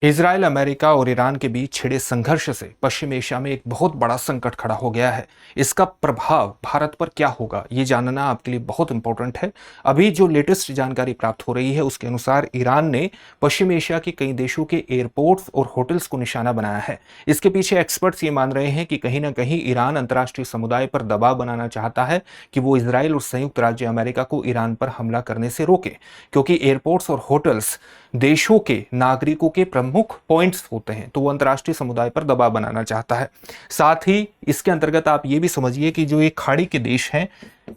Israel, America और Iran के बीच छिड़े संघर्ष से पश्चिम एशिया में एक बहुत बड़ा संकट खड़ा हो गया है। इसका प्रभाव भारत पर क्या होगा, ये जानना आपके लिए बहुत इंपॉर्टेंट है। अभी जो लेटेस्ट जानकारी प्राप्त हो रही है उसके अनुसार ईरान ने पश्चिम एशिया के कई देशों के एयरपोर्ट्स और होटल्स को निशाना बनाया है। इसके पीछे एक्सपर्ट्स ये मान रहे हैं कि कहीं ना कहीं ईरान अंतर्राष्ट्रीय समुदाय पर दबाव बनाना चाहता है कि वो इजराइल और संयुक्त राज्य अमेरिका को ईरान पर हमला करने से रोके, क्योंकि एयरपोर्ट्स और होटल्स देशों के नागरिकों के प्रमुख पॉइंट्स होते हैं, तो वो अंतर्राष्ट्रीय समुदाय पर दबाव बनाना चाहता है। साथ ही इसके अंतर्गत आप ये भी समझिए कि जो ये खाड़ी के देश हैं,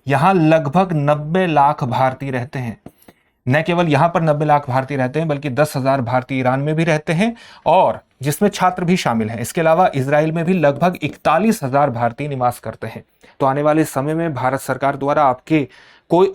यहां लगभग 90 लाख भारतीय रहते हैं। न केवल यहां पर 90 लाख भारतीय रहते हैं, बल्कि 10,000 भारतीय ईरान में भी रहते हैं, और जिसमें छात्र भी शामिल हैं। इसके अलावा इजराइल में भी लगभग 41,000 भारतीय निवास करते हैं। तो आने वाले समय में भारत सरकार द्वारा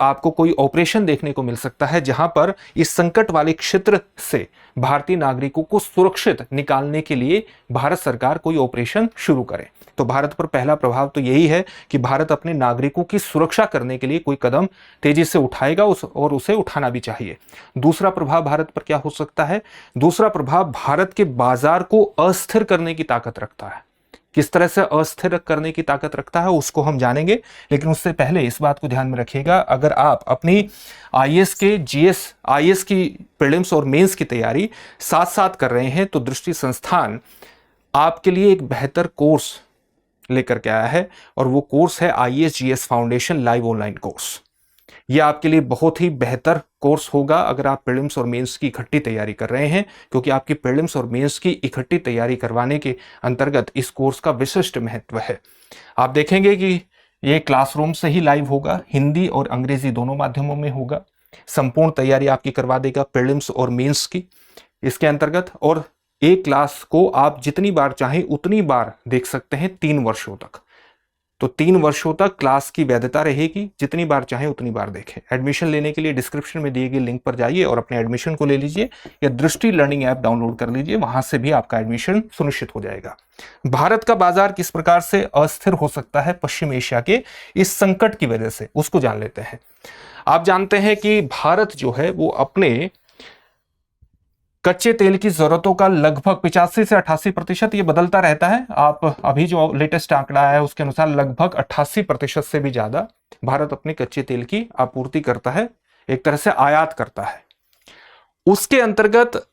आपको कोई ऑपरेशन देखने को मिल सकता है, जहां पर इस संकट वाले क्षेत्र से भारतीय नागरिकों को सुरक्षित निकालने के लिए भारत सरकार कोई ऑपरेशन शुरू करे। तो भारत पर पहला प्रभाव तो यही है कि भारत अपने नागरिकों की सुरक्षा करने के लिए कोई कदम तेजी से उठाएगा और उसे उठाना भी चाहिए। दूसरा प्रभाव भारत पर क्या हो सकता है? दूसरा प्रभाव भारत के बाजार को अस्थिर करने की ताकत रखता है। किस तरह से अस्थिर करने की ताकत रखता है उसको हम जानेंगे, लेकिन उससे पहले इस बात को ध्यान में रखिएगा, अगर आप अपनी आईएएस की प्रीलिम्स और मेंस की तैयारी साथ साथ कर रहे हैं, तो दृष्टि संस्थान आपके लिए एक बेहतर कोर्स लेकर के आया है, और वो कोर्स है IAS GS foundation live online course. ये आपके लिए बहुत ही बेहतर कोर्स होगा अगर आप प्रीलिम्स और मेंस की इकट्ठी तैयारी कर रहे हैं, क्योंकि आपकी प्रीलिम्स और मेंस की इकट्ठी तैयारी करवाने के अंतर्गत इस कोर्स का विशिष्ट महत्व है। आप देखेंगे कि ये क्लासरूम से ही लाइव होगा, हिंदी और अंग्रेजी दोनों माध्यमों में होगा। संपूर्ण तैयारी आपकी करवा देगा प्रीलिम्स और मेंस की इसके अंतर्गत, और एक क्लास को आप जितनी बार चाहें उतनी बार देख सकते हैं 3 वर्षों तक। तो 3 वर्षों तक क्लास की वैधता रहेगी, जितनी बार चाहे उतनी बार देखें। एडमिशन लेने के लिए डिस्क्रिप्शन में दिए गए लिंक पर जाइए और अपने एडमिशन को ले लीजिए, या दृष्टि लर्निंग ऐप डाउनलोड कर लीजिए, वहां से भी आपका एडमिशन सुनिश्चित हो जाएगा। भारत का बाजार किस प्रकार से अस्थिर हो सकता है पश्चिम एशिया के इस संकट की वजह से, उसको जान लेते हैं। आप जानते हैं कि भारत जो है वो अपने कच्चे तेल की जरूरतों का लगभग 85 से 88%, ये बदलता रहता है, आप अभी जो लेटेस्ट आंकड़ा आया है उसके अनुसार लगभग 88% से भी ज्यादा भारत अपने कच्चे तेल की आपूर्ति करता है, एक तरह से आयात करता है। उसके अंतर्गत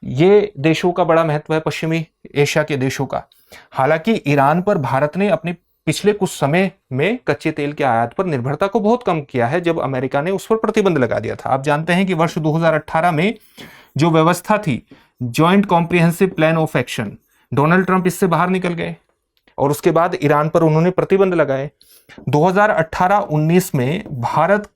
ये देशों का बड़ा महत्व है, पश्चिमी एशिया के देशों का। हालांकि ईरान पर भारत ने अपने पिछले कुछ समय में कच्चे तेल के आयात पर निर्भरता को बहुत कम किया है, जब अमेरिका ने उस पर प्रतिबंध लगा दिया था। आप जानते हैं कि वर्ष 2018 में जो व्यवस्था थी joint comprehensive plan of action, Donald Trump इससे बाहर निकल गए और उसके बाद ईरान पर उन्होंने प्रतिबंध लगाए। 2018-19 में भारत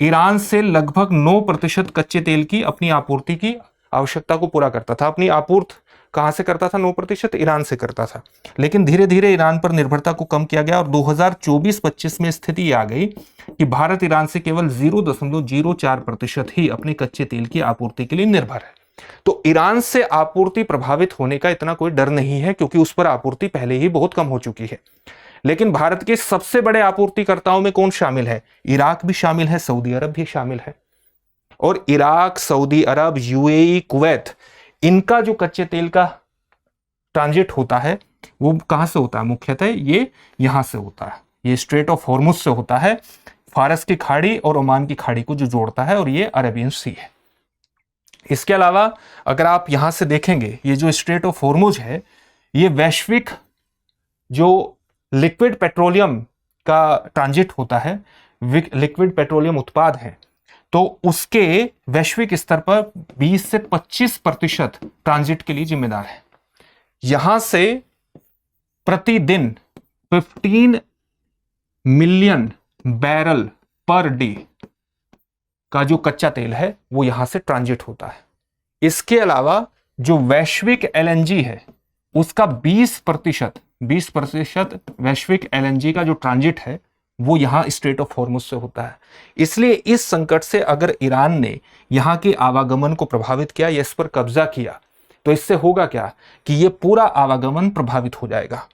ईरान से लगभग 9% कच्चे तेल की अपनी आपूर्ति की आवश्यकता को पूरा करता था। अपनी आपूर्ति कहां से करता था? 9% ईरान से करता था। लेकिन धीरे धीरे ईरान पर निर्भरता को कम किया गया और 2024-25 में स्थिति आ गई कि भारत ईरान से केवल 0.04% ही अपने कच्चे तेल की आपूर्ति के लिए निर्भर है। तो ईरान से आपूर्ति प्रभावित होने का इतना कोई डर नहीं है, क्योंकि उस पर आपूर्ति पहले ही बहुत कम हो चुकी है। लेकिन भारत के सबसे बड़े आपूर्तिकर्ताओं में कौन शामिल है? इराक भी शामिल है, सऊदी अरब भी शामिल है। और इराक, सऊदी अरब, यूएई, कुवैत, इनका जो कच्चे तेल का ट्रांजिट होता है वो कहां से होता है? मुख्यतः ये यहां से होता है, ये स्ट्रेट ऑफ हॉर्मुज से होता है, फारस की खाड़ी और ओमान की खाड़ी को जो जोड़ता है, और ये अरेबियन सी है। इसके अलावा अगर आप यहां से देखेंगे, ये जो स्ट्रेट ऑफ हॉर्मुज है, ये वैश्विक जो लिक्विड पेट्रोलियम का ट्रांजिट होता है, लिक्विड पेट्रोलियम उत्पाद है, तो उसके वैश्विक स्तर पर 20 से 25% ट्रांजिट के लिए जिम्मेदार है। यहां से प्रतिदिन 15 मिलियन बैरल पर डे का जो कच्चा तेल है वो यहां से ट्रांजिट होता है। इसके अलावा जो वैश्विक एलएनजी है उसका 20% वैश्विक एलएनजी का जो ट्रांजिट है वो यहां स्ट्रेट ऑफ हॉर्मुज से होता है। इसलिए इस संकट से अगर ईरान ने यहां के आवागमन को प्रभावित किया या इस पर कब्जा किया, तो इससे होगा क्या कि ये पूरा आवागमन प्रभावित हो जाएगा।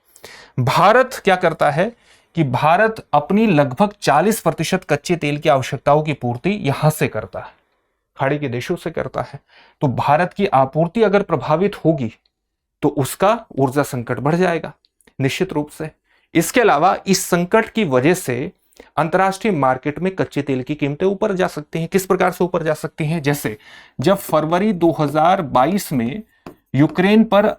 भारत क्या करता है कि भारत अपनी लगभग 40% कच्चे तेल की आवश्यकताओं की पूर्ति यहां से करता है। खाड़ी के देशों से करता है। तो भारत की आपूर्ति अगर प्रभावित होगी तो उसका ऊर्जा संकट बढ़ जाएगा निश्चित रूप से। इसके अलावा इस संकट की वजह से अंतर्राष्ट्रीय मार्केट में कच्चे तेल की कीमतें ऊपर जा सकती हैं। किस प्रकार से ऊपर जा सकती हैं? जैसे जब फरवरी 2022 में यूक्रेन पर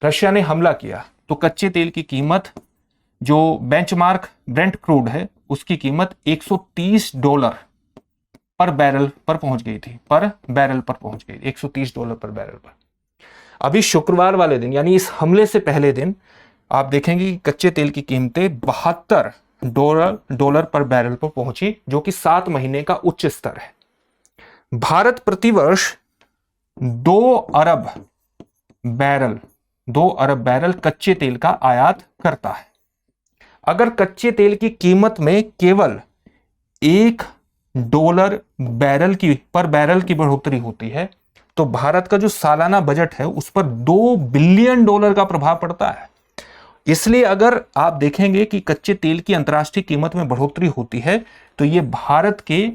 रशिया ने हमला किया तो कच्चे तेल की कीमत, जो बेंचमार्क ब्रेंट क्रूड है, उसकी कीमत $130 पर बैरल पर पहुंच गई थी, पर बैरल पर पहुंच गई, $130 पर बैरल पर। अभी शुक्रवार वाले दिन यानी इस हमले से पहले दिन आप देखेंगे कि कच्चे तेल की कीमतें $72 पर बैरल पर पहुंची, जो कि 7 महीने का उच्च स्तर है। भारत प्रतिवर्ष 2 अरब बैरल कच्चे तेल का आयात करता है। अगर कच्चे तेल की कीमत में केवल $1 पर बैरल की बढ़ोतरी होती है तो भारत का जो सालाना बजट है उस पर $2 बिलियन का प्रभाव पड़ता है। इसलिए अगर आप देखेंगे कि कच्चे तेल की अंतर्राष्ट्रीय कीमत में बढ़ोतरी होती है तो यह भारत के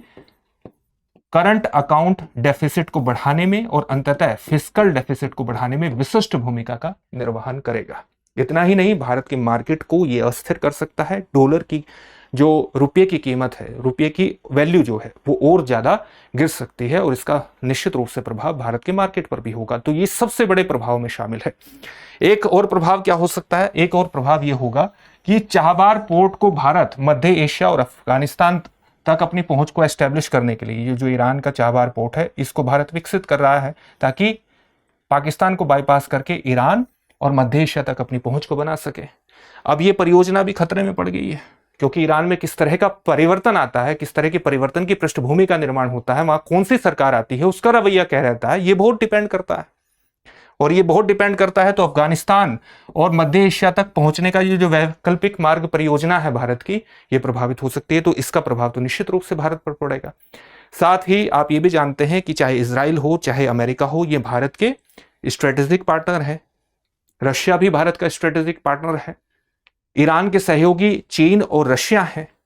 करंट अकाउंट डेफिसिट को बढ़ाने में और अंततः फिस्कल डेफिसिट को बढ़ाने में विशिष्ट भूमिका का निर्वहन करेगा। इतना ही नहीं, भारत की मार्केट को यह अस्थिर कर सकता है। डॉलर की जो रुपये की कीमत है, रुपये की वैल्यू जो है वो और ज्यादा गिर सकती है और इसका निश्चित रूप से प्रभाव भारत के मार्केट पर भी होगा। तो ये सबसे बड़े प्रभाव में शामिल है। एक और प्रभाव क्या हो सकता है? एक और प्रभाव यह होगा कि चाबहार पोर्ट को भारत मध्य एशिया और अफगानिस्तान तक अपनी पहुंच को एस्टेब्लिश करने के लिए, ये जो ईरान का चाबहार पोर्ट है इसको भारत विकसित कर रहा है ताकि पाकिस्तान को बाईपास करके ईरान और मध्य एशिया तक अपनी पहुंच को बना सके। अब ये परियोजना भी खतरे में पड़ गई है क्योंकि ईरान में किस तरह का परिवर्तन आता है, किस तरह के परिवर्तन की पृष्ठभूमि का निर्माण होता है, वहां कौन सी सरकार आती है, उसका रवैया क्या रहता है, ये बहुत डिपेंड करता है। और ये बहुत डिपेंड करता है तो अफगानिस्तान और मध्य एशिया तक पहुंचने का ये जो वैकल्पिक मार्ग परियोजना है भारत की, ये प्रभावित हो सकती है। तो इसका प्रभाव तो निश्चित रूप से भारत पर पड़ेगा। साथ ही आप ये भी जानते हैं कि चाहे इजराइल हो चाहे अमेरिका हो, ये भारत के स्ट्रेटेजिक पार्टनर है। रशिया भी भारत का स्ट्रेटेजिक पार्टनर है। ईरान के सहयोगी चीन और रशिया है।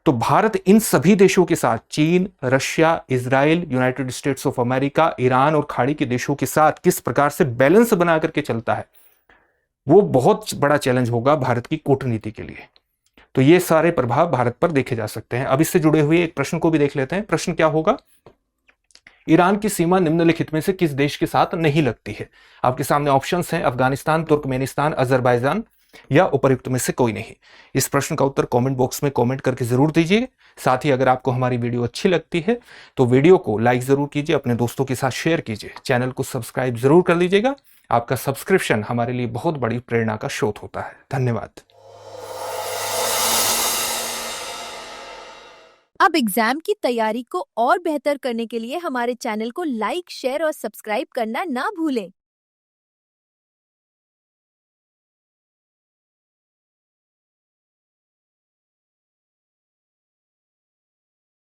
तो भारत इन सभी देशों के साथ, चीन, Russia, Israel, United states of America, Iran और खाड़ी के देशों के साथ किस प्रकार से बैलेंस बना करके चलता है, वो बहुत बड़ा चैलेंज होगा भारत की कूटनीति के लिए। तो ये सारे प्रभाव भारत पर देखे जा सकते हैं। अब इससे जुड़े हुए एक प्रश्न को भी देख लेते हैं। प्रश्न क्या होगा? ईरान की सीमा निम्नलिखित में से किस देश के साथ नहीं लगती है? आपके सामने ऑप्शंस हैं, अफगानिस्तान, तुर्कमेनिस्तान, अजरबैजान या उपर्युक्त में से कोई नहीं। इस प्रश्न का उत्तर कमेंट बॉक्स में कमेंट करके जरूर दीजिए। साथ ही अगर आपको हमारी वीडियो अच्छी लगती है तो वीडियो को लाइक जरूर कीजिए, अपने दोस्तों के साथ शेयर कीजिए, चैनल को सब्सक्राइब जरूर कर लीजिएगा। आपका सब्सक्रिप्शन हमारे लिए बहुत बड़ी प्रेरणा का स्रोत होता है। धन्यवाद। अब एग्जाम की तैयारी को और बेहतर करने के लिए हमारे चैनल को लाइक, शेयर और सब्सक्राइब करना ना भूलें।